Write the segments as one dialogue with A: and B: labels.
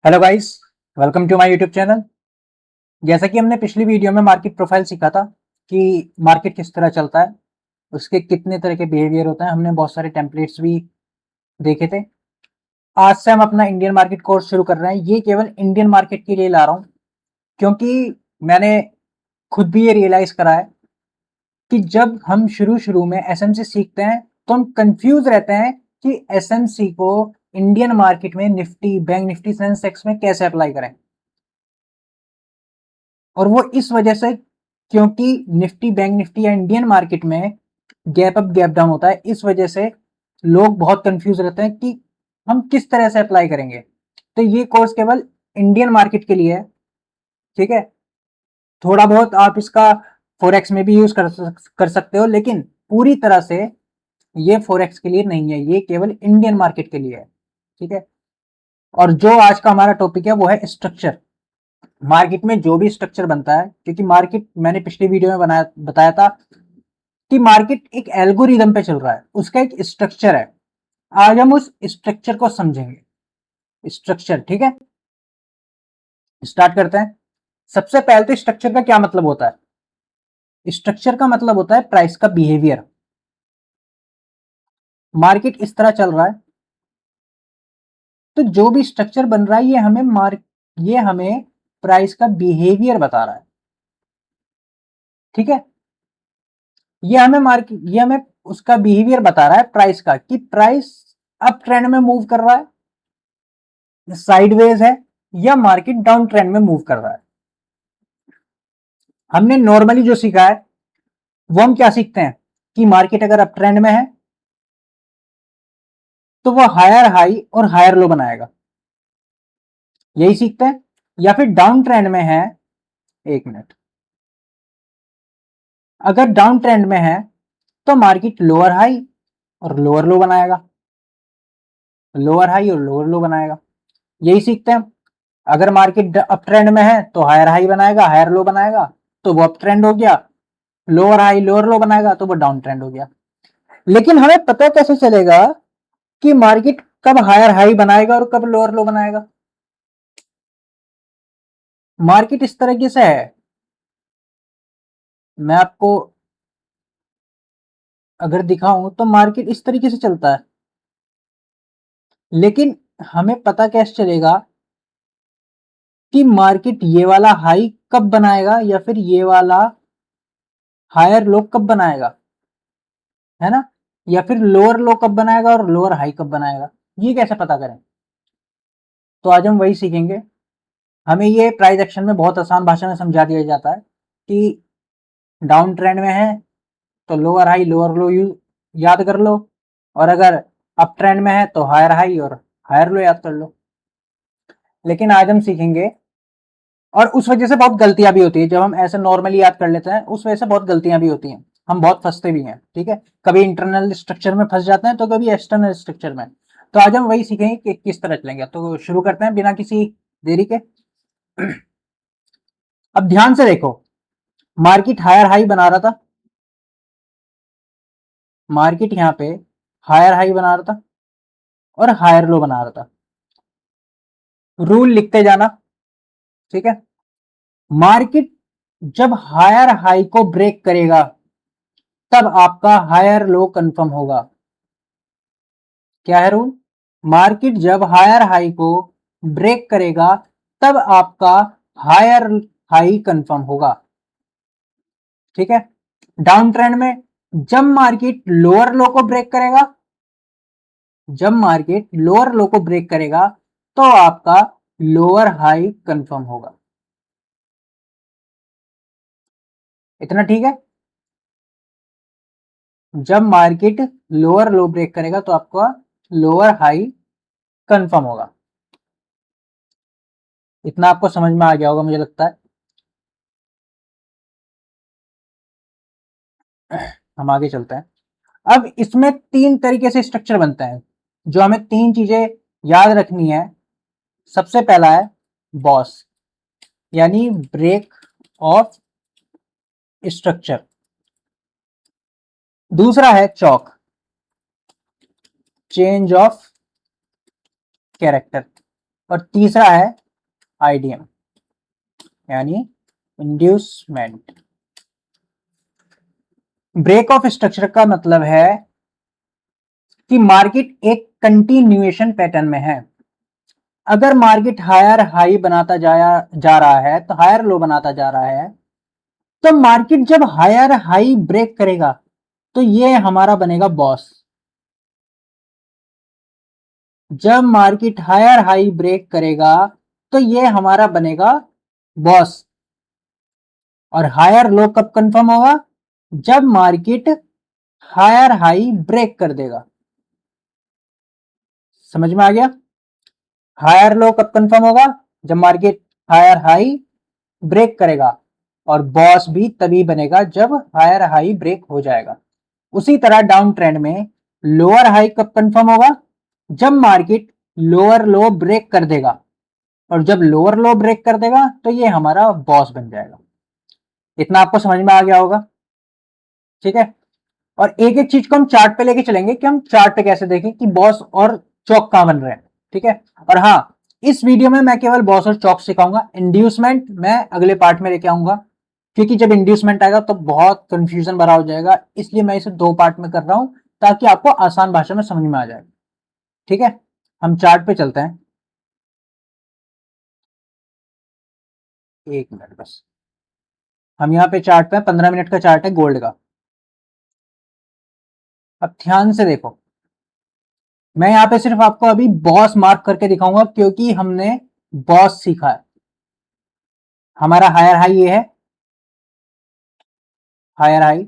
A: Hello guys, welcome to my YouTube channel. जैसा कि हमने पिछली वीडियो में मार्केट प्रोफाइल सीखा था कि मार्केट किस तरह चलता है, उसके कितने तरह के बिहेवियर होते हैं, हमने बहुत सारे टेम्पलेट्स भी देखे थे। आज से हम अपना इंडियन मार्केट कोर्स शुरू कर रहे हैं। ये केवल इंडियन मार्केट के लिए ला रहा हूँ क्योंकि मैंने खुद भी ये रियलाइज करा है कि जब हम शुरू शुरू में एसएमसी सीखते हैं तो हम कंफ्यूज रहते हैं कि एसएमसी को इंडियन मार्केट में निफ्टी, बैंक निफ्टी, सेंसेक्स में कैसे अप्लाई करें। और वो इस वजह से क्योंकि निफ्टी, बैंक निफ्टी या इंडियन मार्केट में गैप अप गैप डाउन होता है, इस वजह से लोग बहुत कंफ्यूज रहते हैं कि हम किस तरह से अप्लाई करेंगे। तो ये कोर्स केवल इंडियन मार्केट के लिए है, ठीक है। थोड़ा बहुत आप इसका फॉरेक्स में भी यूज कर सकते हो, लेकिन पूरी तरह से ये फॉरेक्स के लिए नहीं है, ये केवल इंडियन मार्केट के लिए है, ठीक है। और जो आज का हमारा टॉपिक है वो है स्ट्रक्चर। मार्केट में जो भी स्ट्रक्चर बनता है, क्योंकि मार्केट मैंने पिछली वीडियो में बताया था कि मार्केट एक एल्गोरिदम पे चल रहा है, उसका एक स्ट्रक्चर है। आज हम उस स्ट्रक्चर को समझेंगे। स्ट्रक्चर, ठीक है। स्टार्ट करते हैं। सबसे पहले तो स्ट्रक्चर का क्या मतलब होता है। स्ट्रक्चर का मतलब होता है प्राइस का बिहेवियर। मार्केट इस तरह चल रहा है, तो जो भी स्ट्रक्चर बन रहा है ये हमें प्राइस का बिहेवियर बता रहा है, ठीक है। ये हमें उसका बिहेवियर बता रहा है प्राइस का, कि प्राइस अप ट्रेंड में मूव कर रहा है, साइडवेज है, या मार्केट डाउन ट्रेंड में मूव कर रहा है। हमने नॉर्मली जो सीखा है वो हम क्या सीखते हैं कि मार्केट अगर अप ट्रेंड में है तो वो हायर हाई और हायर लो बनाएगा, यही सीखते हैं। या फिर डाउन ट्रेंड में है, एक मिनट, अगर डाउन ट्रेंड में है तो मार्केट लोअर हाई और लोअर लो बनाएगा, लोअर हाई और लोअर लो बनाएगा, यही सीखते हैं। अगर मार्केट अप ट्रेंड में है तो हायर हाई बनाएगा, हायर लो बनाएगा, तो वो अप ट्रेंड हो गया। लोअर हाई लोअर लो बनाएगा तो वो डाउन ट्रेंड हो गया। लेकिन हमें पता कैसे चलेगा कि मार्केट कब हायर हाई बनाएगा और कब लोअर लो बनाएगा। मार्केट इस तरीके से है, मैं आपको अगर दिखाऊं तो मार्केट इस तरीके से चलता है। लेकिन हमें पता कैसे चलेगा कि मार्केट ये वाला हाई कब बनाएगा या फिर ये वाला हायर लो कब बनाएगा, है ना। या फिर लोअर लो कब बनाएगा और लोअर हाई कब बनाएगा, ये कैसे पता करें। तो आज हम वही सीखेंगे। हमें ये प्राइस एक्शन में बहुत आसान भाषा में समझा दिया जाता है कि डाउन ट्रेंड में है तो लोअर हाई लोअर लो याद कर लो, और अगर अप ट्रेंड में है तो हायर हाई और हायर लो याद कर लो। लेकिन आज हम सीखेंगे, और उस वजह से बहुत गलतियां भी होती है। जब हम ऐसे नॉर्मली याद कर लेते हैं उस वजह से बहुत गलतियां भी होती हैं, हम बहुत फंसते भी हैं, ठीक है। कभी इंटरनल स्ट्रक्चर में फंस जाते हैं तो कभी एक्सटर्नल स्ट्रक्चर में। तो आज हम वही सीखेंगे कि किस तरह चलेंगे। तो शुरू करते हैं बिना किसी देरी के। अब ध्यान से देखो, मार्केट हायर हाई बना रहा था, मार्केट यहां पे हायर हाई बना रहा था और हायर लो बना रहा था। रूल लिखते जाना, ठीक है। मार्केट जब हायर हाई को ब्रेक करेगा तब आपका हायर लो कंफर्म होगा। क्या है रूल? मार्केट जब हायर हाई को ब्रेक करेगा तब आपका हायर हाई कंफर्म होगा, ठीक है। डाउन ट्रेंड में जब मार्केट लोअर लो को ब्रेक करेगा, जब मार्केट लोअर लो को ब्रेक करेगा तो आपका लोअर हाई कंफर्म होगा। इतना ठीक है। जब मार्केट लोअर लो ब्रेक करेगा तो आपका लोअर हाई कंफर्म होगा। इतना आपको समझ में आ गया होगा मुझे लगता है। हम आगे चलते हैं। अब इसमें तीन तरीके से स्ट्रक्चर बनते हैं, जो हमें तीन चीजें याद रखनी है। सबसे पहला है बॉस, यानी ब्रेक ऑफ स्ट्रक्चर। दूसरा है चौक, चेंज ऑफ कैरेक्टर। और तीसरा है आईडीएम यानी इंड्यूसमेंट। ब्रेक ऑफ स्ट्रक्चर का मतलब है कि मार्केट एक कंटिन्यूएशन पैटर्न में है। अगर मार्केट हायर हाई बनाता जा रहा है तो हायर लो बनाता जा रहा है, तो मार्केट जब हायर हाई ब्रेक करेगा तो ये हमारा बनेगा बॉस। जब मार्केट हायर हाई ब्रेक करेगा तो ये हमारा बनेगा बॉस। और हायर लो कब कंफर्म होगा? जब मार्केट हायर हाई ब्रेक कर देगा। समझ में आ गया? हायर लो कब कंफर्म होगा? जब मार्केट हायर हाई ब्रेक करेगा। और बॉस भी तभी बनेगा जब हायर हाई ब्रेक हो जाएगा। उसी तरह डाउन ट्रेंड में लोअर हाई कब कंफर्म होगा? जब मार्केट लोअर लो ब्रेक कर देगा। और जब लोअर लो ब्रेक कर देगा तो ये हमारा बॉस बन जाएगा। इतना आपको समझ में आ गया होगा? ठीक है। और एक एक चीज को हम चार्ट पे लेके चलेंगे कि हम चार्ट पे कैसे देखें कि बॉस और चौक कहां बन रहे हैं। ठीक है। और हाँ, इस वीडियो में मैं केवल बॉस और चौक सिखाऊंगा, इंड्यूसमेंट मैं अगले पार्ट में लेके आऊंगा, क्योंकि जब इंड्यूसमेंट आएगा तो बहुत कंफ्यूजन भरा हो जाएगा। इसलिए मैं इसे 2 पार्ट में कर रहा हूं ताकि आपको आसान भाषा में समझ में आ जाए। ठीक है, हम चार्ट पे चलते हैं। 1 मिनट बस। हम यहाँ पे चार्ट पे 15 मिनट का चार्ट है गोल्ड का। अब ध्यान से देखो, मैं यहाँ पे सिर्फ आपको अभी बॉस मार्क करके दिखाऊंगा क्योंकि हमने बॉस सीखा है। हमारा हायर हाई ये है, हायर हाई,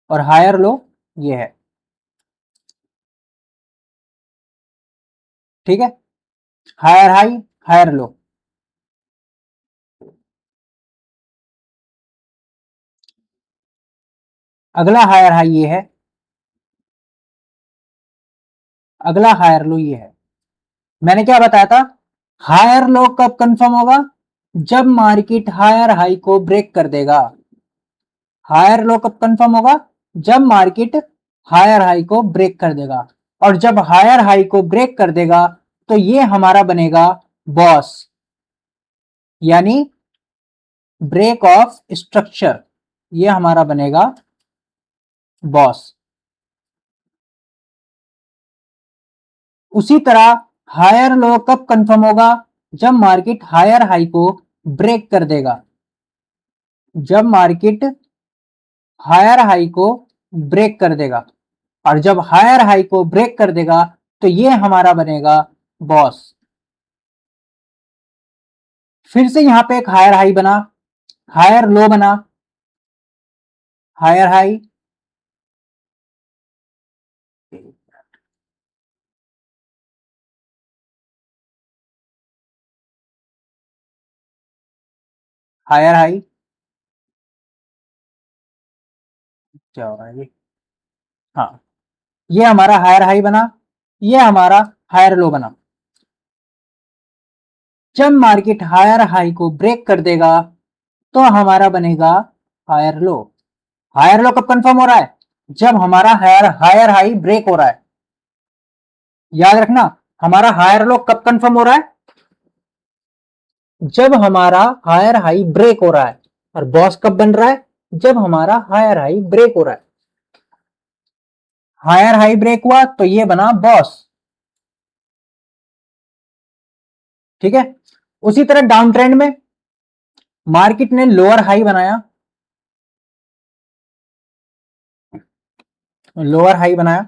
A: और हायर लो ये है। ठीक है, हायर हाई, हायर लो। अगला हायर हाई ये है, अगला हायर लो ये है। मैंने क्या बताया था? हायर लो कब कंफर्म होगा? जब मार्केट हायर हाई को ब्रेक कर देगा। हायर लो कब कंफर्म होगा? जब मार्केट हायर हाई को ब्रेक कर देगा। और जब हायर हाई को ब्रेक कर देगा तो ये हमारा बनेगा बॉस, यानी ब्रेक ऑफ स्ट्रक्चर, ये हमारा बनेगा बॉस। उसी तरह हायर लो कब कंफर्म होगा? जब मार्केट हायर हाई को ब्रेक कर देगा। जब मार्केट हायर हाई को ब्रेक कर देगा। और जब हायर हाई को ब्रेक कर देगा तो ये हमारा बनेगा बॉस। फिर से यहां पे एक हायर हाई बना, हायर लो बना, हायर हाई, हायर हाई, क्या हो रहा है ये? हाँ, ये हमारा हायर हाई बना, ये हमारा हायर लो बना। जब मार्केट हायर हाई को ब्रेक कर देगा तो हमारा बनेगा हायर लो। हायर लो कब कंफर्म हो रहा है? जब हमारा हायर हायर हाई ब्रेक हो रहा है। याद रखना, हमारा हायर लो कब कंफर्म हो रहा है? जब हमारा हायर हाई ब्रेक हो रहा है। और बॉस कब बन रहा है? जब हमारा हायर हाई ब्रेक हो रहा है। हायर हाई ब्रेक हुआ तो ये बना बॉस। ठीक है। उसी तरह डाउन ट्रेंड में मार्केट ने लोअर हाई बनाया, लोअर हाई बनाया,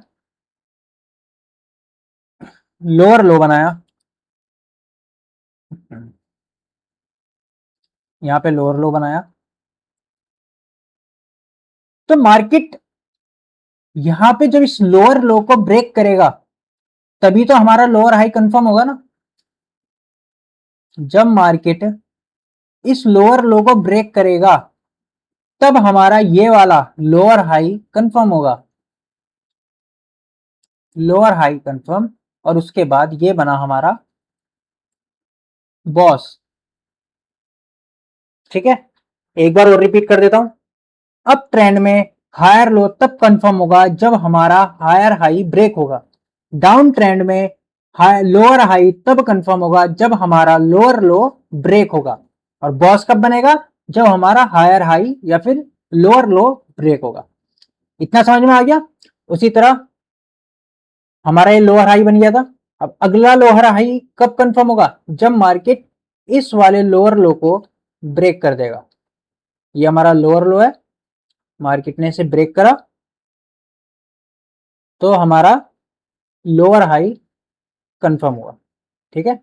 A: लोअर लो बनाया, यहां पे लोअर लो बनाया। तो मार्केट यहां पे जब इस लोअर लो को ब्रेक करेगा तभी तो हमारा लोअर हाई कंफर्म होगा ना। जब मार्केट इस लोअर लो को ब्रेक करेगा तब हमारा ये वाला लोअर हाई कंफर्म होगा। लोअर हाई कंफर्म, और उसके बाद ये बना हमारा बॉस। ठीक है, एक बार और रिपीट कर देता हूं। अब ट्रेंड में हायर लो तब कंफर्म होगा जब हमारा हायर हाई ब्रेक होगा। डाउन ट्रेंड में लोअर हाई तब कंफर्म होगा जब हमारा लोअर लो ब्रेक होगा, और बॉस कब बनेगा, जब हमारा हायर हाई या फिर लोअर लो ब्रेक होगा। इतना समझ में आ गया। उसी तरह हमारा ये लोअर हाई बन गया था। अब अगला लोअर हाई कब कंफर्म होगा, जब मार्केट इस वाले लोअर लो को ब्रेक कर देगा। ये हमारा लोअर लो है, मार्केट ने इसे ब्रेक करा तो हमारा लोअर हाई कंफर्म हुआ। ठीक है,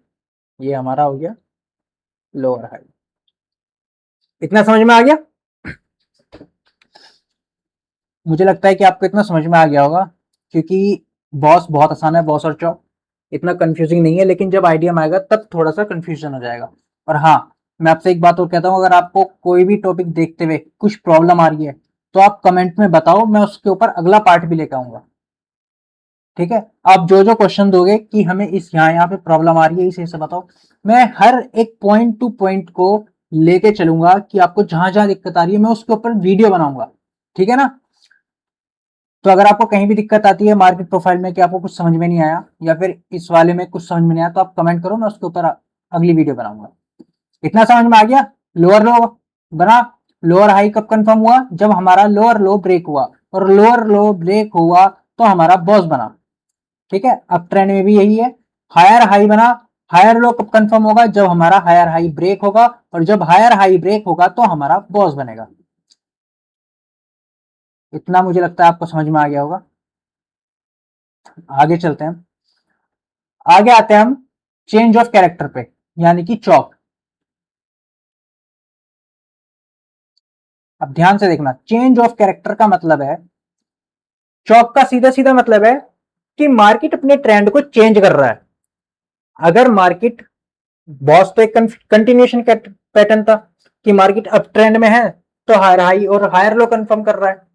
A: ये हमारा हो गया लोअर हाई। इतना समझ में आ गया। मुझे लगता है कि आपको इतना समझ में आ गया होगा, क्योंकि बॉस बहुत आसान है, बॉस और चॉप इतना कंफ्यूजिंग नहीं है, लेकिन जब आइडिया में आएगा तब थोड़ा सा कंफ्यूजन हो जाएगा। और हाँ, मैं आपसे एक बात और कहता हूँ, अगर आपको कोई भी टॉपिक देखते हुए कुछ प्रॉब्लम आ रही है तो आप कमेंट में बताओ, मैं उसके ऊपर अगला पार्ट भी लेकर आऊंगा। ठीक है, आप जो जो क्वेश्चन दोगे कि हमें इस यहाँ पे प्रॉब्लम आ रही है, इसे से बताओ, मैं हर एक पॉइंट टू पॉइंट को लेके चलूंगा कि आपको जहां जहां दिक्कत आ रही है मैं उसके ऊपर वीडियो बनाऊंगा। ठीक है ना। तो अगर आपको कहीं भी दिक्कत आती है मार्केट प्रोफाइल में कि आपको कुछ समझ में नहीं आया या फिर इस वाले में कुछ समझ में नहीं आया, तो आप कमेंट करो, मैं उसके ऊपर अगली वीडियो बनाऊंगा। इतना समझ में आ गया। लोअर लो बना, लोअर हाई कब कंफर्म हुआ, जब हमारा लोअर लो ब्रेक हुआ, और लोअर लो ब्रेक हुआ तो हमारा बॉस बना। ठीक है, अब ट्रेंड में भी यही है। हायर हाई बना, हायर लो कब कंफर्म होगा, जब हमारा हायर हाई ब्रेक होगा, और जब हायर हाई ब्रेक होगा तो हमारा बॉस बनेगा। इतना मुझे लगता है आपको समझ में आ गया होगा। आगे चलते हैं, आगे आते हैं हम चेंज ऑफ कैरेक्टर पे, यानी कि चौक। अब ध्यान से देखना, चेंज ऑफ कैरेक्टर का मतलब है, चौक का सीधा सीधा मतलब है कि मार्केट अपने ट्रेंड को चेंज कर रहा है। अगर मार्केट, बॉस तो एक कंटिन्यूएशन पैटर्न था कि मार्केट अप ट्रेंड में है तो हायर हाई और हायर लो कंफर्म कर रहा है।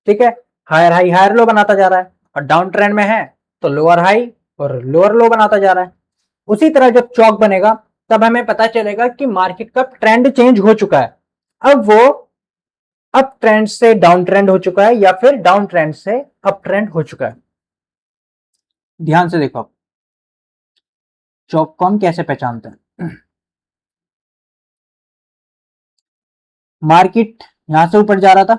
A: ठीक है, हायर हाई हायर लो बनाता जा रहा है, और डाउन ट्रेंड में है तो लोअर हाई और लोअर लो बनाता जा रहा है। उसी तरह जब चौक बनेगा तब हमें पता चलेगा कि मार्केट का ट्रेंड चेंज हो चुका है। अब वो अप ट्रेंड से डाउन ट्रेंड हो चुका है या फिर डाउन ट्रेंड से अप ट्रेंड हो चुका है। ध्यान से देखो, चौक को हम कैसे पहचानते हैं। मार्केट यहां से ऊपर जा रहा था,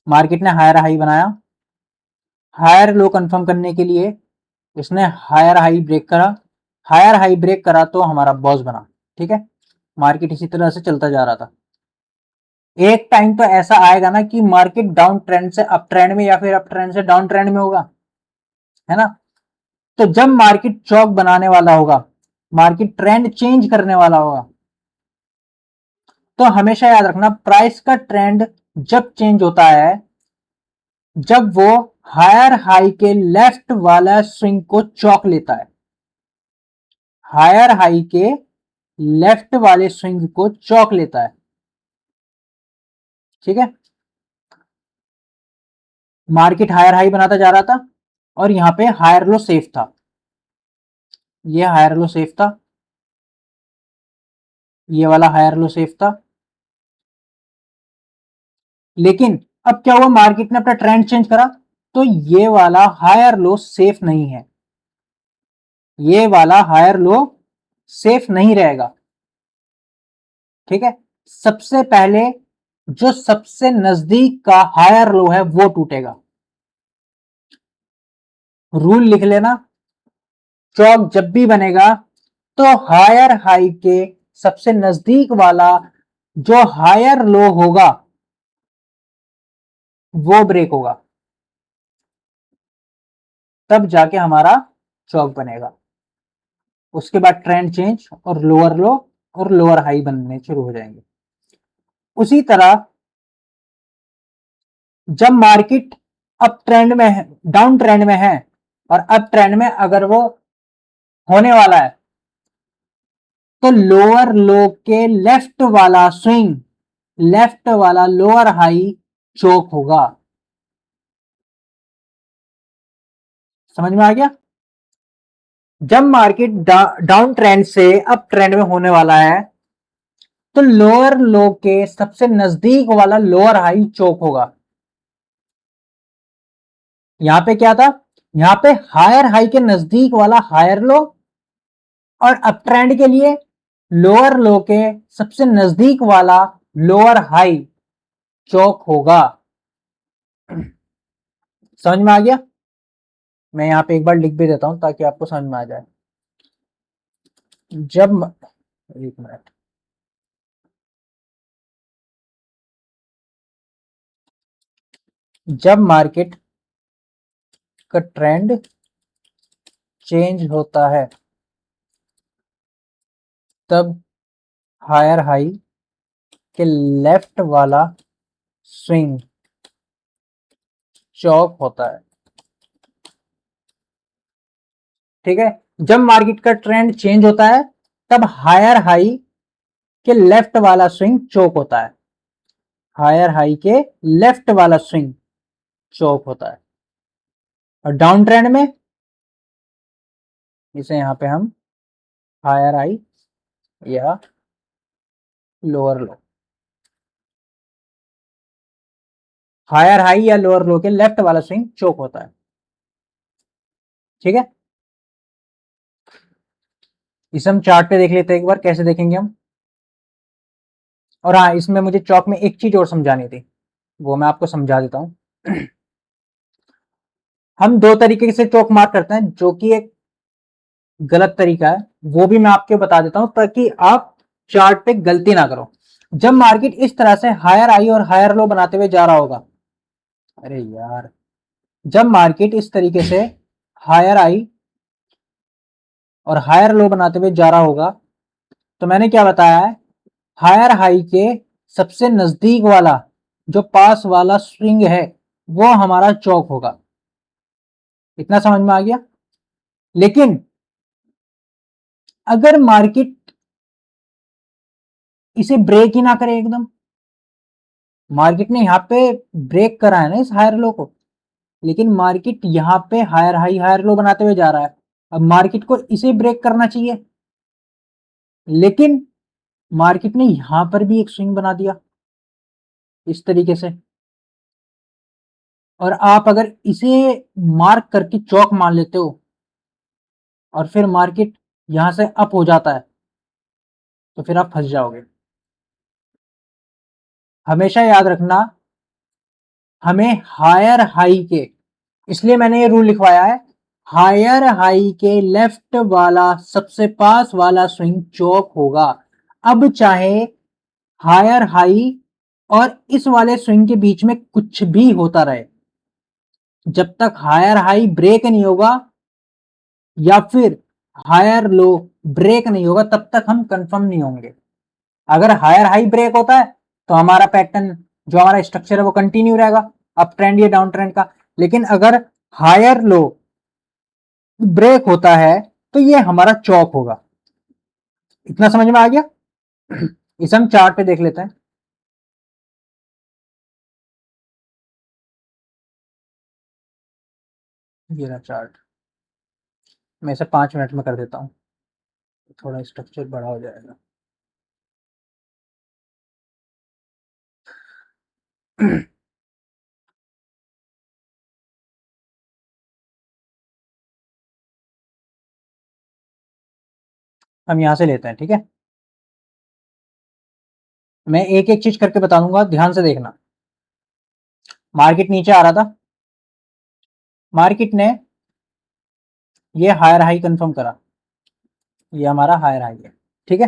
A: मार्केट ने हायर हाई बनाया, हायर लो कंफर्म करने के लिए इसने हायर हाई ब्रेक करा, हायर हाई ब्रेक करा तो हमारा बॉस बना। ठीक है, मार्केट इसी तरह से चलता जा रहा था। एक टाइम तो ऐसा आएगा ना कि मार्केट डाउन ट्रेंड से अप ट्रेंड में या फिर अप ट्रेंड से डाउन ट्रेंड में होगा, है ना। तो जब मार्केट चौक बनाने वाला होगा, मार्केट ट्रेंड चेंज करने वाला होगा, तो हमेशा याद रखना प्राइस का ट्रेंड जब चेंज होता है, जब वो हायर हाई के लेफ्ट वाला स्विंग को चौक लेता है, हायर हाई के लेफ्ट वाले स्विंग को चौक लेता है। ठीक है, मार्केट हायर हाई बनाता जा रहा था और यहां पे हायर लो सेफ था, ये हायर लो सेफ था, ये वाला हायर लो सेफ था। लेकिन अब क्या हुआ, मार्केट ने अपना ट्रेंड चेंज करा तो ये वाला हायर लो सेफ नहीं है, ये वाला हायर लो सेफ नहीं रहेगा। ठीक है, सबसे पहले जो सबसे नजदीक का हायर लो है वो टूटेगा। रूल लिख लेना, चौक जब भी बनेगा तो हायर हाई के सबसे नजदीक वाला जो हायर लो होगा वो ब्रेक होगा, तब जाके हमारा चौक बनेगा। उसके बाद ट्रेंड चेंज और लोअर लो और लोअर हाई बनने शुरू हो जाएंगे। उसी तरह जब मार्केट अप ट्रेंड में है, डाउन ट्रेंड में है, और अप ट्रेंड में अगर वो होने वाला है, तो लोअर लो के लेफ्ट वाला स्विंग, लेफ्ट वाला लोअर हाई चोक होगा। समझ में आ गया। जब मार्केट डाउन ट्रेंड से अप ट्रेंड में होने वाला है तो लोअर लो के सबसे नजदीक वाला लोअर हाई चोक होगा। यहां पे क्या था, यहां पे हायर हाई के नजदीक वाला हायर लो, और अप ट्रेंड के लिए लोअर लो के सबसे नजदीक वाला लोअर हाई चौक होगा। समझ में आ गया? मैं यहां पे एक बार लिख भी देता हूं ताकि आपको समझ में आ जाए। जब एक मिनट, जब मार्केट का ट्रेंड चेंज होता है तब हायर हाई के लेफ्ट वाला स्विंग चौक होता है। ठीक है, जब मार्केट का ट्रेंड चेंज होता है तब हायर हाई के लेफ्ट वाला स्विंग चौक होता है। हायर हाई के लेफ्ट वाला स्विंग चौक होता है। और डाउन ट्रेंड में इसे यहां पे हम हायर हाई या लोअर लो, हायर हाई या लोअर लो के लेफ्ट वाला स्विंग चौक होता है। ठीक है, इसे हम चार्ट पे देख लेते हैं एक बार, कैसे देखेंगे हम। और हाँ, इसमें मुझे चौक में एक चीज और समझानी थी, वो मैं आपको समझा देता हूं। हम दो तरीके से चौक मार्क करते हैं, जो कि एक गलत तरीका है, वो भी मैं आपको बता देता हूं ताकि आप चार्ट पे गलती ना करो। जब मार्केट इस तरह से हायर हाई और हायर लो बनाते हुए जा रहा होगा, अरे यार, जब मार्केट इस तरीके से हायर हाई और हायर लो बनाते हुए जा रहा होगा, तो मैंने क्या बताया है, हायर हाई के सबसे नजदीक वाला जो पास वाला स्विंग है वो हमारा चौक होगा। इतना समझ में आ गया? लेकिन अगर मार्केट इसे ब्रेक ही ना करे एकदम, मार्केट ने यहां पे ब्रेक करा है ना इस हायर लो को, लेकिन मार्केट यहां पे हायर हाई हायर लो बनाते हुए जा रहा है, अब मार्केट को इसे ब्रेक करना चाहिए, लेकिन मार्केट ने यहां पर भी एक स्विंग बना दिया इस तरीके से। और आप अगर इसे मार्क करके चौक मान लेते हो और फिर मार्केट यहां से अप हो जाता है, तो फिर आप फंस जाओगे। हमेशा याद रखना, हमें हायर हाई के, इसलिए मैंने ये रूल लिखवाया है, हायर हाई के लेफ्ट वाला सबसे पास वाला स्विंग चौक होगा। अब चाहे हायर हाई और इस वाले स्विंग के बीच में कुछ भी होता रहे, जब तक हायर हाई ब्रेक नहीं होगा या फिर हायर लो ब्रेक नहीं होगा, तब तक हम कंफर्म नहीं होंगे। अगर हायर हाई ब्रेक होता है तो हमारा पैटर्न, जो हमारा स्ट्रक्चर है, वो कंटिन्यू रहेगा, अप ट्रेंड या डाउन ट्रेंड का। लेकिन अगर हायर लो ब्रेक होता है तो ये हमारा चौक होगा। इतना समझ में आ गया? इसे हम चार्ट पे देख लेते हैं। ये रहा चार्ट, मैं इसे 5 मिनट में कर देता हूँ, थोड़ा स्ट्रक्चर बड़ा हो जाएगा। हम यहां से लेते हैं, ठीक है। मैं एक एक चीज करके बता दूंगा, ध्यान से देखना। मार्केट नीचे आ रहा था, मार्केट ने ये हायर हाई कंफर्म करा, ये हमारा हायर हाई है, ठीक है।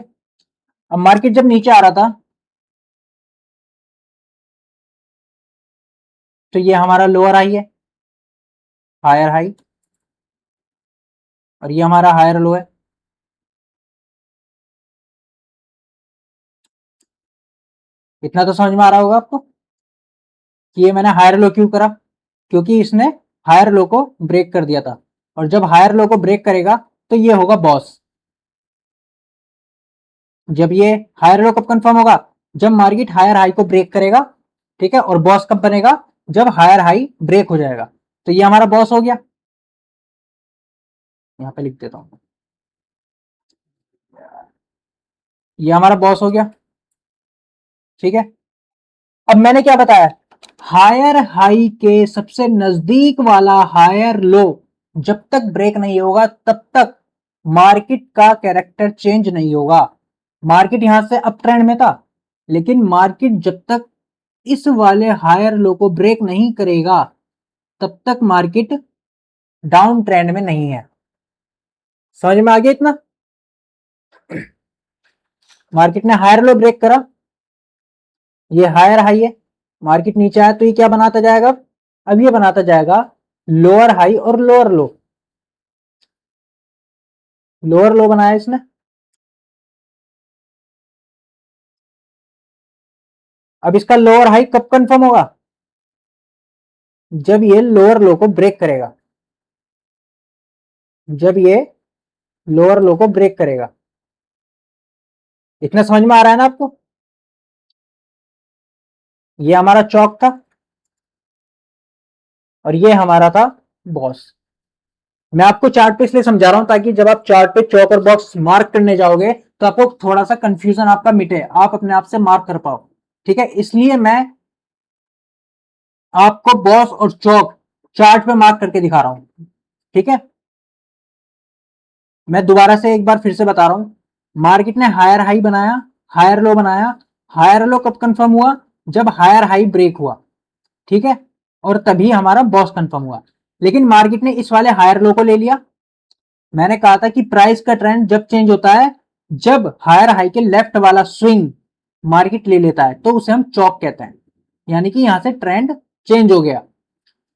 A: अब मार्केट जब नीचे आ रहा था तो ये हमारा लोअर हाई है, हायर हाई, और ये हमारा हायर लो है। इतना तो समझ में आ रहा होगा आपको कि ये मैंने हायर लो क्यों करा, क्योंकि इसने हायर लो को ब्रेक कर दिया था, और जब हायर लो को ब्रेक करेगा तो ये होगा बॉस। जब ये हायर लो कब कंफर्म होगा, जब मार्केट हायर हाई को ब्रेक करेगा, ठीक है। और बॉस कब बनेगा, जब हायर हाई ब्रेक हो जाएगा। तो ये हमारा बॉस हो गया, यहां पे लिख देता हूं, ये हमारा बॉस हो गया, ठीक है। अब मैंने क्या बताया, हायर हाई के सबसे नजदीक वाला हायर लो जब तक ब्रेक नहीं होगा तब तक मार्केट का कैरेक्टर चेंज नहीं होगा। मार्केट यहां से अप ट्रेंड में था, लेकिन मार्केट जब तक इस वाले हायर लो को ब्रेक नहीं करेगा तब तक मार्केट डाउन ट्रेंड में नहीं है। समझ में आ गया इतना? मार्केट ने हायर लो ब्रेक करा, ये हायर हाई है, मार्केट नीचे आया तो ये क्या बनाता जाएगा? अब ये बनाता जाएगा लोअर हाई और लोअर लो। लोअर लो बनाया इसने, अब इसका लोअर हाई कब कंफर्म होगा? जब ये लोअर लो को ब्रेक करेगा, जब ये लोअर लो को ब्रेक करेगा। इतना समझ में आ रहा है ना आपको? ये हमारा चौक था और ये हमारा था बॉस। मैं आपको चार्ट पे इसलिए समझा रहा हूं ताकि जब आप चार्ट पे चौक और बॉक्स मार्क करने जाओगे तो आपको थोड़ा सा कंफ्यूजन आपका मिटे, आप अपने आप से मार्क कर पाओ। ठीक है, इसलिए मैं आपको बॉस और चौक चार्ट पे मार्क करके दिखा रहा हूं। ठीक है, मैं दोबारा से एक बार फिर से बता रहा हूं। मार्केट ने हायर हाई बनाया, हायर लो बनाया। हायर लो कब कंफर्म हुआ? जब हायर हाई ब्रेक हुआ। ठीक है, और तभी हमारा बॉस कंफर्म हुआ। लेकिन मार्केट ने इस वाले हायर लो को ले लिया। मैंने कहा था कि प्राइस का ट्रेंड जब चेंज होता है, जब हायर हाई के लेफ्ट वाला स्विंग मार्केट ले लेता है तो उसे हम चौक कहते हैं, यानी कि यहां से ट्रेंड चेंज हो गया।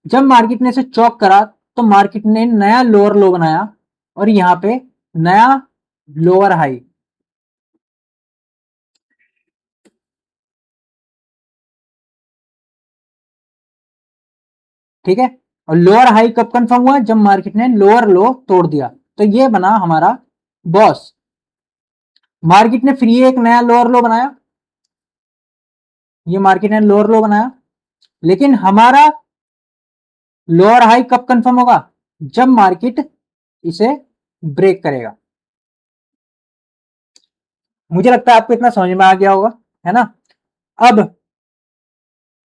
A: जब मार्केट ने इसे चौक करा तो मार्केट ने नया लोअर लो बनाया और यहां पे नया लोअर हाई। ठीक है, और लोअर हाई कब कंफर्म हुआ? जब मार्केट ने लोअर लो तोड़ दिया, तो ये बना हमारा बॉस। मार्केट ने फिर ये एक नया लोअर लो बनाया, ये मार्केट ने लोअर लो बनाया, लेकिन हमारा लोअर हाई कब कंफर्म होगा? जब मार्केट इसे ब्रेक करेगा। मुझे लगता है आपको इतना समझ में आ गया होगा, है ना? अब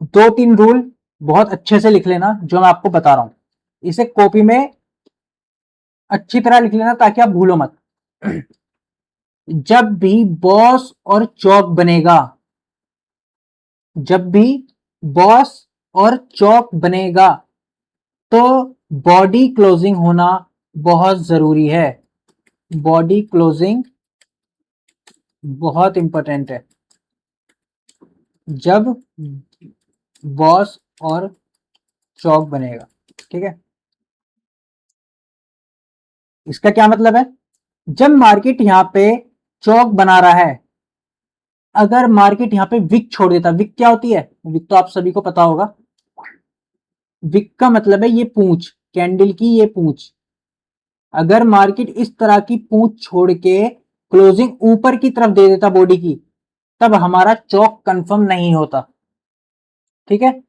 A: दो तीन रूल बहुत अच्छे से लिख लेना जो मैं आपको बता रहा हूं, इसे कॉपी में अच्छी तरह लिख लेना ताकि आप भूलो मत। जब भी बॉस और चौक बनेगा, जब भी बॉस और चौक बनेगा तो बॉडी क्लोजिंग होना बहुत जरूरी है। बॉडी क्लोजिंग बहुत इंपॉर्टेंट है। जब बॉस और चौक बनेगा, ठीक है, इसका क्या मतलब है? जब मार्केट यहां पे चौक बना रहा है, अगर मार्केट यहां पे विक छोड़ देता, विक क्या होती है? विक तो आप सभी को पता होगा। विक का मतलब है ये पूंछ, कैंडल की ये पूंछ। अगर मार्केट इस तरह की पूंछ छोड़ के क्लोजिंग ऊपर की तरफ दे देता बॉडी की, तब हमारा चौक कंफर्म नहीं होता। ठीक है,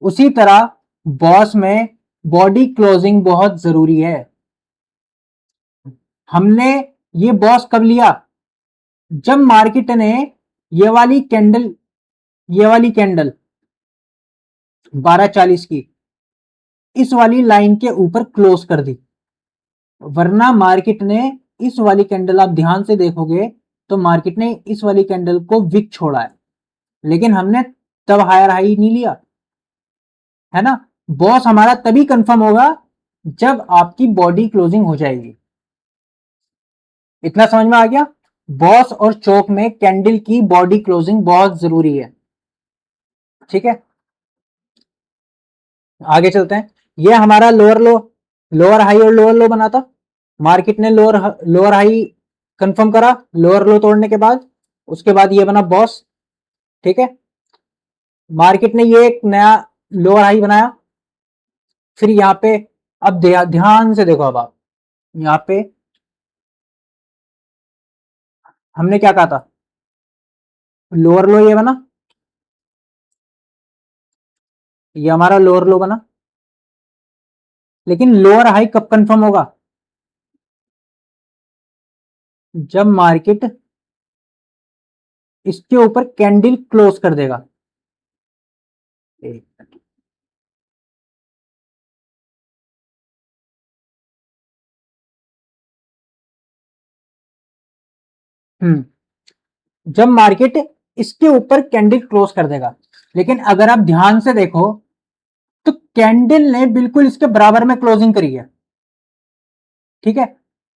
A: उसी तरह बॉस में बॉडी क्लोजिंग बहुत जरूरी है। हमने ये बॉस कब लिया? जब मार्केट ने ये वाली कैंडल, ये वाली कैंडल 1240 की इस वाली लाइन के ऊपर क्लोज कर दी। वरना मार्केट ने इस वाली कैंडल, आप ध्यान से देखोगे तो मार्केट ने इस वाली कैंडल को विक छोड़ा है, लेकिन हमने तब हायर हाई नहीं लिया, है ना? बॉस हमारा तभी कंफर्म होगा जब आपकी बॉडी क्लोजिंग हो जाएगी। इतना समझ में आ गया? बॉस और चौक में कैंडल की बॉडी क्लोजिंग बहुत जरूरी है। ठीक है, आगे चलते हैं। ये हमारा लोअर लो, लोअर हाई और लोअर लो बना था। मार्केट ने लोअर लोअर हाई कंफर्म करा लोअर लो तोड़ने के बाद, उसके बाद ये बना बॉस। ठीक है, मार्केट ने ये एक नया लोअर हाई बनाया। फिर यहां पे, अब ध्यान से देखो, अब आप यहां पे हमने क्या कहा था? लोअर लो ये बना, ये हमारा लोअर लो बना, लेकिन लोअर हाई कब कंफर्म होगा? जब मार्केट इसके ऊपर कैंडल क्लोज कर देगा। जब मार्केट इसके ऊपर कैंडल क्लोज कर देगा, लेकिन अगर आप ध्यान से देखो तो कैंडल ने बिल्कुल इसके बराबर में क्लोजिंग करी है, ठीक है,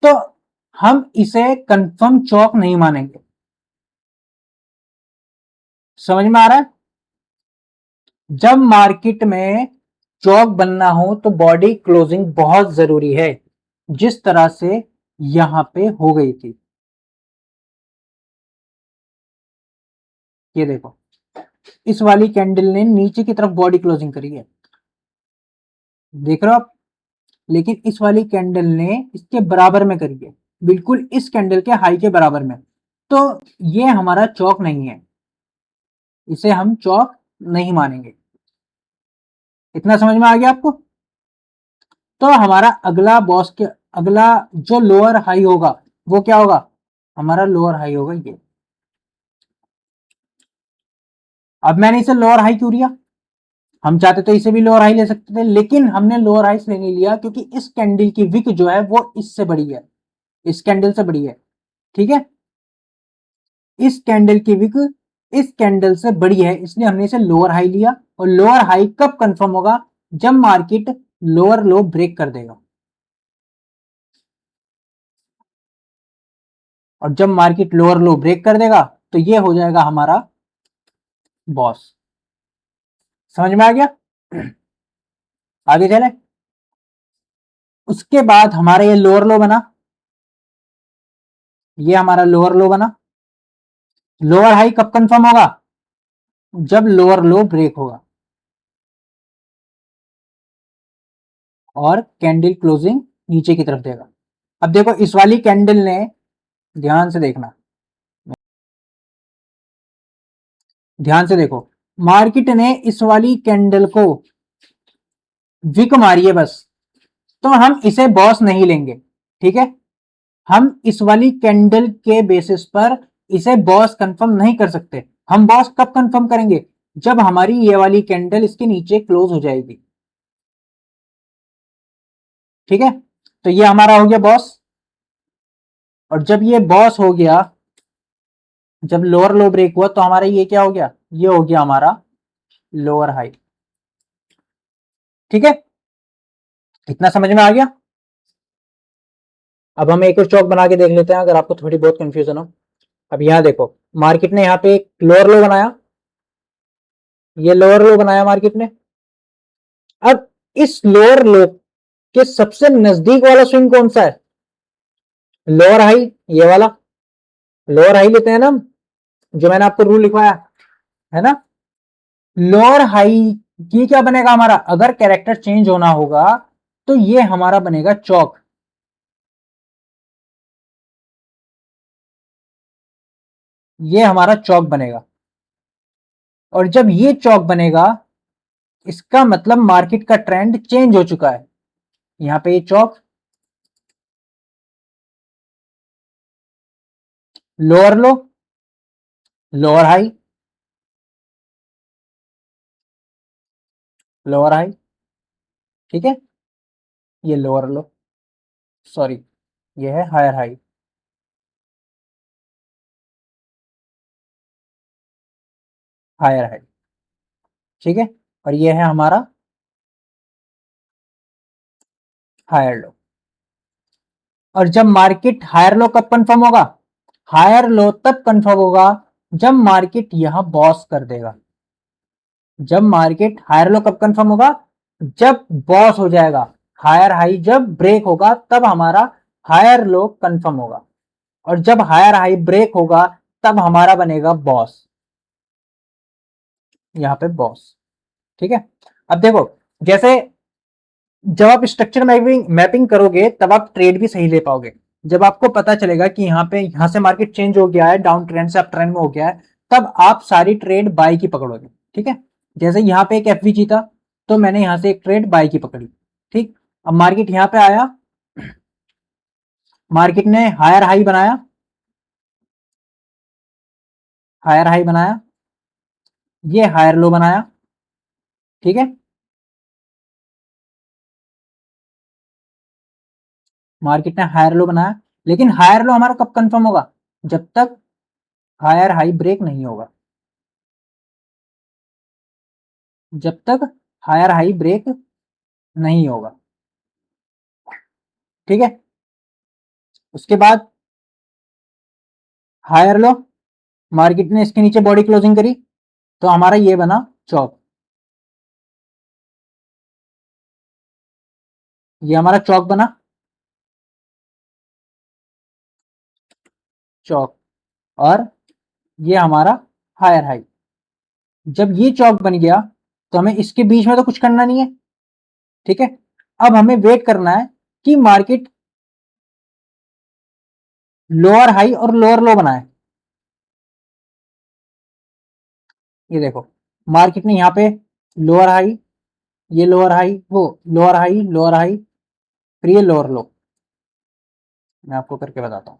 A: तो हम इसे कंफर्म चौक नहीं मानेंगे। समझ में आ रहा है? जब मार्केट में चौक बनना हो तो बॉडी क्लोजिंग बहुत जरूरी है, जिस तरह से यहां पे हो गई थी। ये देखो, इस वाली कैंडल ने नीचे की तरफ बॉडी क्लोजिंग करी है, देख रहे हो आप, लेकिन इस वाली कैंडल ने इसके बराबर में करी है, बिल्कुल इस कैंडल के हाई के बराबर में। तो ये हमारा चौक नहीं है, इसे हम चौक नहीं मानेंगे। इतना समझ में आ गया आपको? तो हमारा अगला बॉस के अगला जो लोअर हाई होगा वो क्या होगा? हमारा लोअर हाई होगा ये। अब मैंने इसे लोअर हाई क्यों लिया? हम चाहते तो इसे भी लोअर हाई ले सकते थे, लेकिन हमने लोअर हाई इसलिए नहीं लिया क्योंकि इस कैंडल की विक जो है वो इससे बड़ी है, इस कैंडल से बड़ी है, ठीक है। इस कैंडल की विक इस कैंडल से बड़ी है, इसलिए हमने इसे लोअर हाई लिया। और लोअर हाई कब कंफर्म होगा? जब मार्केट लोअर लो ब्रेक कर देगा। और जब मार्केट लोअर लो ब्रेक कर देगा तो ये हो जाएगा हमारा बॉस। समझ में आ गया? आगे चले। उसके बाद हमारा ये लोअर लो बना, ये हमारा लोअर लो बना। लोअर हाई कब कंफर्म होगा? जब लोअर लो ब्रेक होगा और कैंडल क्लोजिंग नीचे की तरफ देगा। अब देखो इस वाली कैंडल ने, ध्यान से देखना, ध्यान से देखो, मार्केट ने इस वाली कैंडल को विक मारी है बस, तो हम इसे बॉस नहीं लेंगे, ठीक है। हम इस वाली कैंडल के बेसिस पर इसे बॉस कंफर्म नहीं कर सकते। हम बॉस कब कंफर्म करेंगे? जब हमारी ये वाली कैंडल इसके नीचे क्लोज हो जाएगी, ठीक है। तो ये हमारा हो गया बॉस। और जब ये बॉस हो गया, जब लोअर लो ब्रेक हुआ तो हमारा ये क्या हो गया? ये हो गया हमारा लोअर हाई, ठीक है। इतना समझ में आ गया? अब हम एक और चौक बना के देख लेते हैं, अगर आपको थोड़ी बहुत कंफ्यूजन हो। अब यहां देखो, मार्केट ने यहाँ पे एक लोअर लो बनाया, ये लोअर लो बनाया मार्केट ने। अब इस लोअर लो के सबसे नजदीक वाला स्विंग कौन सा है? लोअर हाई, ये वाला लोअर हाई लेते हैं ना हम, जो मैंने आपको रूल लिखवाया है ना। लोअर हाई ये क्या बनेगा हमारा? अगर कैरेक्टर चेंज होना होगा तो ये हमारा बनेगा चौक। ये हमारा चौक बनेगा। और जब ये चौक बनेगा, इसका मतलब मार्केट का ट्रेंड चेंज हो चुका है। यहां पे ये चौक, lower low, lower high, lower high, ठीक है। ये लोअर लो, सॉरी, ये है हायर हाई, हायर हाई, ठीक है। और ये है हमारा हायर लो। और जब मार्केट हायर लो कब कंफर्म होगा? हायर लो तब कंफर्म होगा जब मार्केट यहां बॉस कर देगा। जब मार्केट हायर लो कब कंफर्म होगा? जब बॉस हो जाएगा। हायर हाई जब ब्रेक होगा तब हमारा हायर लो कंफर्म होगा। और जब हायर हाई ब्रेक होगा तब हमारा बनेगा बॉस, यहां पे बॉस, ठीक है। अब देखो, जैसे जब आप स्ट्रक्चर मैपिंग मैपिंग करोगे तब आप ट्रेड भी सही ले पाओगे। जब आपको पता चलेगा कि यहाँ पे यहां से मार्केट चेंज हो गया है, डाउन ट्रेंड से अप ट्रेंड में हो गया है, तब आप सारी ट्रेड बाय की पकड़ोगे, ठीक है। जैसे यहाँ पे एक एफवी जीता तो मैंने यहां से एक ट्रेड बाय की पकड़ी, ठीक। अब मार्केट यहां पे आया, मार्केट ने हायर हाई बनाया, हायर हाई बनाया, ये हायर लो बनाया, ठीक है। मार्केट ने हायर लो बनाया, लेकिन हायर लो हमारा कब कंफर्म होगा? जब तक हायर हाई ब्रेक नहीं होगा, जब तक हायर हाई ब्रेक नहीं होगा। ठीक है, उसके बाद हायर लो, मार्केट ने इसके नीचे बॉडी क्लोजिंग करी तो हमारा ये बना चौक, ये हमारा चौक बना, चौक, और ये हमारा हायर हाई। जब ये चौक बन गया तो हमें इसके बीच में तो कुछ करना नहीं है। ठीक है, अब हमें वेट करना है कि मार्केट लोअर हाई और लोअर लो बनाए। ये देखो, मार्केट ने यहाँ पे लोअर हाई, ये लोअर हाई, वो लोअर हाई, लोअर हाई, फिर ये लोअर लो। मैं आपको करके बताता हूँ,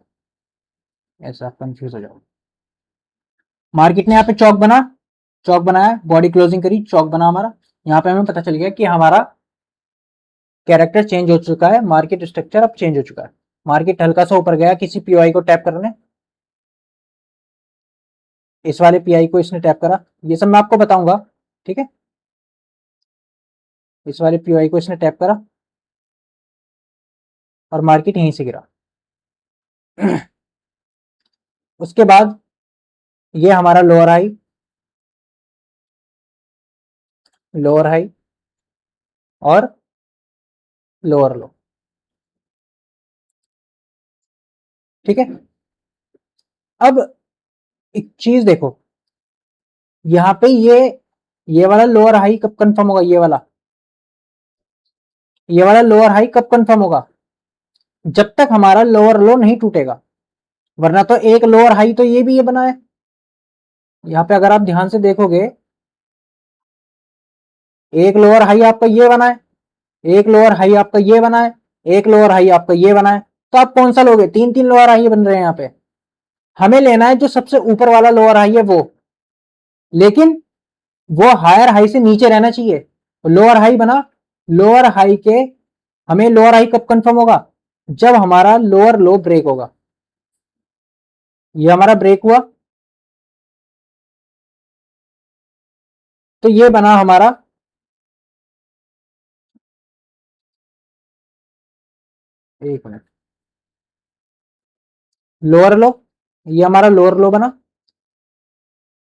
A: ऐसा आप कंफ्यूज हो जाओ। मार्केट ने यहाँ पे चौक बना, चौक बनाया, बॉडी क्लोजिंग करी, चौक बना हमारा। यहाँ पे हमें पता चल गया कि हमारा कैरेक्टर चेंज हो चुका है, मार्केट स्ट्रक्चर अब चेंज हो चुका है। मार्केट हल्का सा ऊपर गया किसी पीओआई को टैप करने, इस वाले पीआई को इसने टैप करा, ये सब मैं आपको बताऊंगा। ठीक है, इस वाले पीओआई को इसने टैप करा और मार्केट यहीं से गिरा। उसके बाद ये हमारा लोअर हाई, लोअर हाई और लोअर लो। ठीक है, अब एक चीज देखो, यहाँ पे ये वाला लोअर हाई कब कंफर्म होगा, ये वाला लोअर हाई कब कंफर्म होगा, जब तक हमारा लोअर लो नहीं टूटेगा। वरना तो एक लोअर हाई तो ये भी ये बना है। यहाँ पे अगर आप ध्यान से देखोगे, एक लोअर हाई आपका ये बना है, एक लोअर हाई आपका ये बना है, एक लोअर हाई आपका ये बना है। तो आप कौन सा लोगे, तीन तीन लोअर हाई बन रहे हैं यहाँ पे। हमें लेना है जो सबसे ऊपर वाला लोअर हाई है वो, लेकिन वो हायर हाई से नीचे रहना चाहिए। लोअर हाई बना, लोअर हाई के, हमें लोअर हाई कब कंफर्म होगा, जब हमारा लोअर लो ब्रेक होगा। ये हमारा ब्रेक हुआ तो ये बना हमारा, एक मिनट, लोअर लो, ये हमारा लोअर लो बना।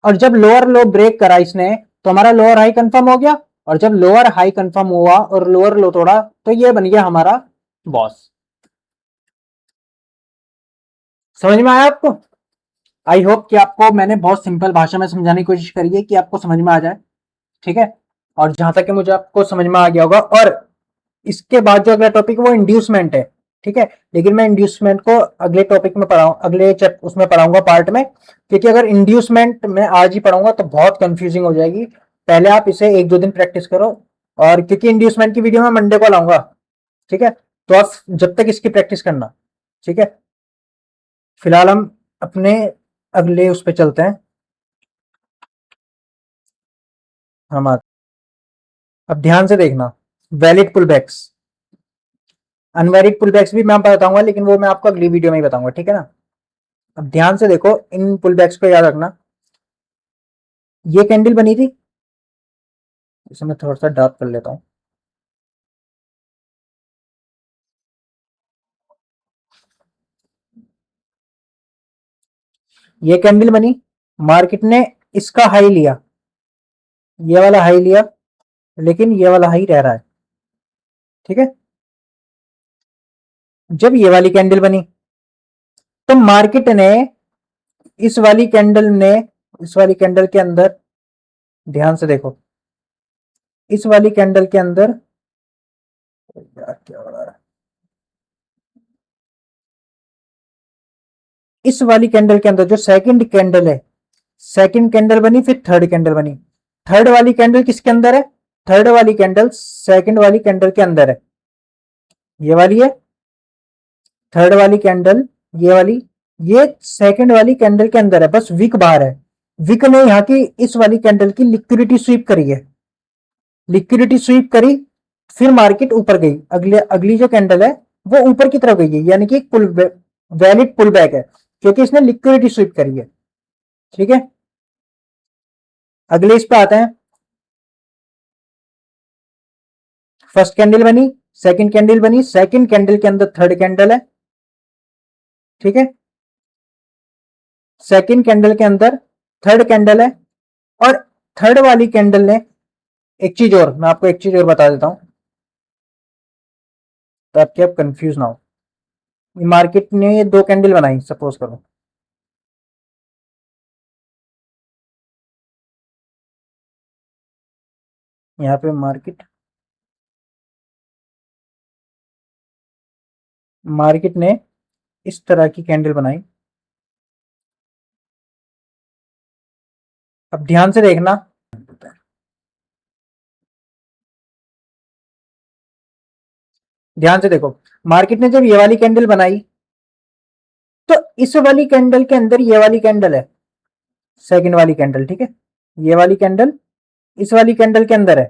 A: और जब लोअर लो ब्रेक करा इसने तो हमारा लोअर हाई कंफर्म हो गया, और जब लोअर हाई कंफर्म हुआ और लोअर लो तोड़ा तो ये बन गया हमारा बॉस। समझ में आया आपको? आई होप कि आपको मैंने बहुत सिंपल भाषा में समझाने की कोशिश करी है कि आपको समझ में आ जाए। ठीक है, और जहां तक कि मुझे आपको समझ में आ गया होगा, और इसके बाद जो अगला टॉपिक है वो इंड्यूसमेंट है। ठीक है, लेकिन मैं इंड्यूसमेंट को अगले टॉपिक में पढ़ाऊँ, अगले उसमें पढ़ाऊंगा पार्ट में, क्योंकि अगर इंड्यूसमेंट मैं आज ही पढ़ाऊंगा तो बहुत कंफ्यूजिंग हो जाएगी। पहले आप इसे एक दो दिन प्रैक्टिस करो, और क्योंकि इंड्यूसमेंट की वीडियो मैं मंडे को लाऊंगा। ठीक है, तो आप जब तक इसकी प्रैक्टिस करना। ठीक है, फिलहाल हम अपने अगले उस पर चलते हैं। हम अब ध्यान से देखना, वैलिड पुलबैक्स, अनवैलिड पुलबैक्स भी मैं बताऊंगा, लेकिन वो मैं आपको अगली वीडियो में ही बताऊंगा। ठीक है ना, अब ध्यान से देखो, इन पुलबैक्स को याद रखना। ये कैंडल बनी थी, इसे मैं थोड़ा सा डार्क कर लेता हूं। ये कैंडल बनी, मार्केट ने इसका हाई लिया, ये वाला हाई लिया, लेकिन ये वाला हाई रह रहा है। ठीक है, जब ये वाली कैंडल बनी तो मार्केट ने इस वाली कैंडल ने, इस वाली कैंडल के अंदर, ध्यान से देखो, इस वाली कैंडल के अंदर, यार क्या हो रहा है, इस वाली कैंडल के अंदर जो सेकंड कैंडल है, सेकंड कैंडल बनी, फिर थर्ड कैंडल बनी। थर्ड वाली कैंडल किसके अंदर है, थर्ड वाली कैंडल सेकंड वाली कैंडल के अंदर है, ये वाली है थर्ड वाली कैंडल, ये वाली, ये सेकंड वाली कैंडल के अंदर है, बस विक बाहर है। विक ने यहाँ की इस वाली कैंडल की लिक्विडिटी स्वीप करी है, लिक्विडिटी स्वीप करी, फिर मार्केट ऊपर गई, अगली जो कैंडल है वो ऊपर की तरफ गई है, यानी कि पुल, वैलिड पुल बैक है। क्योंकि इसने लिक्विडिटी स्वीप करी है। ठीक है, अगले इस पे आते हैं। फर्स्ट कैंडल बनी, सेकंड कैंडल बनी, सेकंड कैंडल के अंदर थर्ड कैंडल है। ठीक है, सेकंड कैंडल के अंदर थर्ड कैंडल है, और थर्ड वाली कैंडल ने, एक चीज और मैं आपको एक चीज और बता देता हूं ताकि आप कंफ्यूज ना हो। मार्केट ने ये दो कैंडल बनाई, सपोज करो, यहाँ पे मार्केट ने इस तरह की कैंडल बनाई। अब ध्यान से देखना, ध्यान से देखो, मार्केट ने जब ये वाली कैंडल बनाई तो इस वाली कैंडल के अंदर ये वाली कैंडल है, सेकंड वाली कैंडल। ठीक है, ये वाली कैंडल इस वाली कैंडल के अंदर है।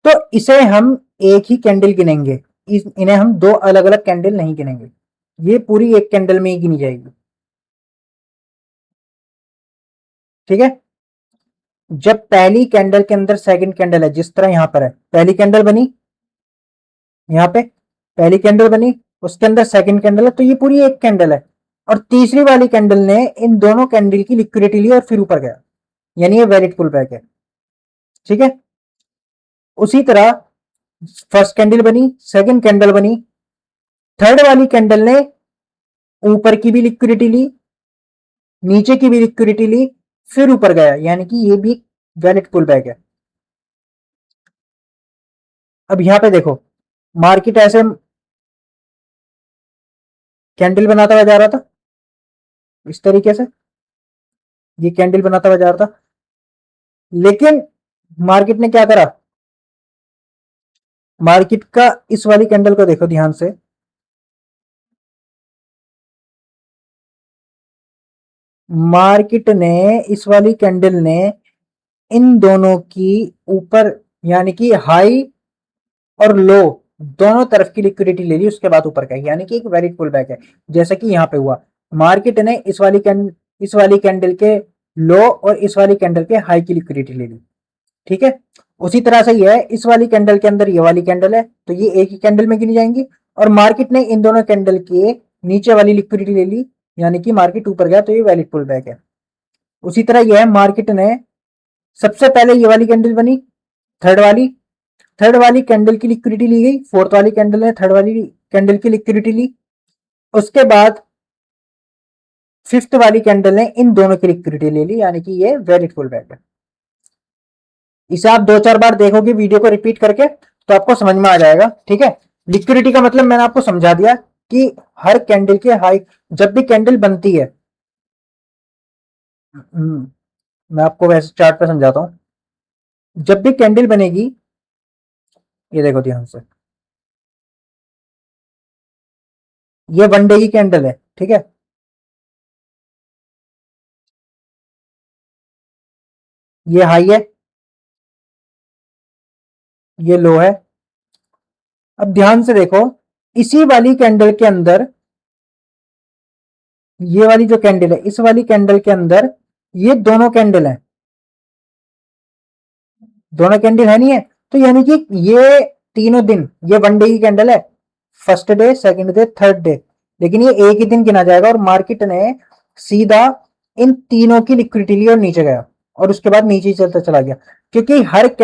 A: तो इसे हम एक ही कैंडल गिनेंगे, इन्हें हम दो अलग अलग कैंडल नहीं गिनेंगे, ये पूरी एक कैंडल में ही गिनी जाएगी। ठीक है, जब पहली कैंडल के अंदर सेकंड कैंडल है, जिस तरह यहां पर है, पहली कैंडल बनी, यहां पे पहली कैंडल बनी, उसके अंदर सेकंड कैंडल है, तो ये पूरी एक कैंडल है। और तीसरी वाली कैंडल ने इन दोनों कैंडल की लिक्विडिटी ली और फिर ऊपर गया, यानी ये वैलिड पुल बैक है। ठीक है, उसी तरह फर्स्ट कैंडल बनी, सेकंड कैंडल बनी, थर्ड वाली कैंडल ने ऊपर की भी लिक्विडिटी ली, नीचे की भी लिक्विडिटी ली, फिर ऊपर गया, यानी कि ये भी वैलिड पुल बैक है। अब यहां पे देखो, मार्केट ऐसे कैंडल बनाता हुआ जा रहा था, इस तरीके से ये कैंडल बनाता हुआ जा रहा था, लेकिन मार्केट ने क्या करा, मार्केट का इस वाली कैंडल को देखो ध्यान से, मार्केट ने इस वाली कैंडल ने इन दोनों की ऊपर, यानी कि हाई और लो दोनों तरफ की लिक्विडिटी ले ली, उसके बाद ऊपर का, यानी कि एक वैलिड पुल बैक है। जैसा कि यहां पे हुआ, मार्केट ने इस वाली कैंडल के लो और इस वाली कैंडल के हाई की लिक्विडिटी ले ली। ठीक है, उसी तरह से ये है, इस वाली कैंडल के अंदर ये वाली कैंडल है, तो ये एक ही कैंडल में गिनी जाएंगी, और मार्केट ने इन दोनों कैंडल के नीचे वाली लिक्विडिटी ले ली, यानी कि मार्केट ऊपर गया, तो ये वैलिड पुल बैक है। उसी तरह यह है, मार्केट ने सबसे पहले ये वाली कैंडल बनी, थर्ड वाली, थर्ड वाली कैंडल की लिक्विडिटी ली गई, फोर्थ वाली कैंडल ने थर्ड वाली कैंडल की लिक्विडिटी ली, उसके बाद फिफ्थ वाली कैंडल ने इन दोनों की लिक्विडिटी ले ली, यानी कि ये वैलिड पुल बैक है। इसे आप दो चार बार देखोगे वीडियो को रिपीट करके तो आपको समझ में आ जाएगा। ठीक है, लिक्विडिटी का मतलब मैंने आपको समझा दिया कि हर कैंडल के हाई, जब भी कैंडल बनती है, मैं आपको वैसे चार्ट पे समझाता हूं, जब भी कैंडल बनेगी, ये देखो ध्यान से, ये वन डे की कैंडल है। ठीक है, ये हाई है, ये लो है। अब ध्यान से देखो, इसी वाली कैंडल के अंदर, ये वाली जो कैंडल है, इस वाली कैंडल के अंदर ये दोनों कैंडल है, दोनों कैंडल है नहीं है, तो यानी कि ये तीनों दिन, ये वन डे की कैंडल है, first day, second day, third day, लेकिन ये एक ही दिन गिना जाएगा, और मार्केट ने सीधा इन तीनों की लिक्विडिटी ली और नीचे गया, और उसके बाद नीचे ही चलता चला गया, क्योंकि हर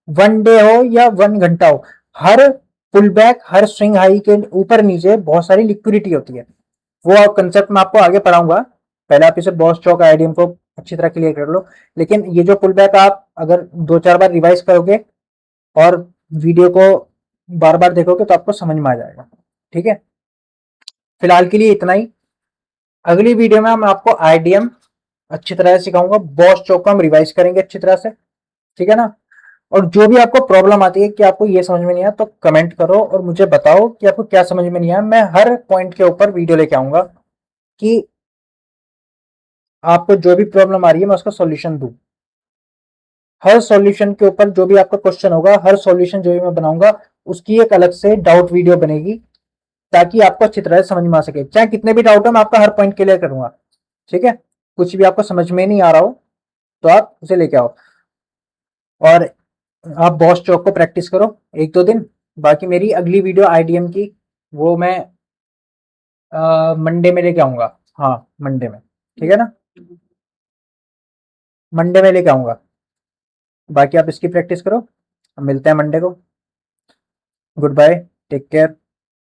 A: वन डे हो या वन घंटा हो, हर पुल बैक, हर स्विंग हाई के ऊपर नीचे बहुत सारी लिक्विडिटी होती है। वो कंसेप्ट मैं आपको आगे पढ़ाऊंगा, पहले आप इसे बॉस चौक आईडीएम को अच्छी तरह क्लियर कर लो। लेकिन ये जो पुल बैक आप अगर दो चार बार रिवाइज करोगे और वीडियो को बार बार देखोगे तो आपको समझ में आ जाएगा। ठीक है, फिलहाल के लिए इतना ही। अगली वीडियो में मैं आपको आईडीएम अच्छी तरह से सिखाऊंगा, बॉस चौक को हम रिवाइज करेंगे अच्छी तरह से। ठीक है ना, और जो भी आपको प्रॉब्लम आती है कि आपको ये समझ में नहीं आया, तो कमेंट करो और मुझे बताओ कि आपको क्या समझ में नहीं आया, मैं हर पॉइंट के ऊपर वीडियो लेके आऊंगा कि आपको जो भी प्रॉब्लम आ रही है मैं उसका सॉल्यूशन दूं। हर सॉल्यूशन के ऊपर जो भी आपका क्वेश्चन होगा, हर सॉल्यूशन जो भी मैं बनाऊंगा उसकी एक अलग से डाउट वीडियो बनेगी, ताकि आपको अच्छी तरह से समझ में आ सके। चाहे कितने भी डाउट हो, मैं आपका हर पॉइंट क्लियर करूंगा। ठीक है, कुछ भी आपको समझ में नहीं आ रहा हो तो आप उसे लेके आओ। और आप बॉस चौक को प्रैक्टिस करो 1-2 दिन। बाकी मेरी अगली वीडियो आईडीएम की, वो मैं मंडे में लेके आऊंगा। हाँ, मंडे में। ठीक है ना, मंडे में लेके आऊंगा। बाकी आप इसकी प्रैक्टिस करो, हम मिलते हैं मंडे को। Good bye, take care.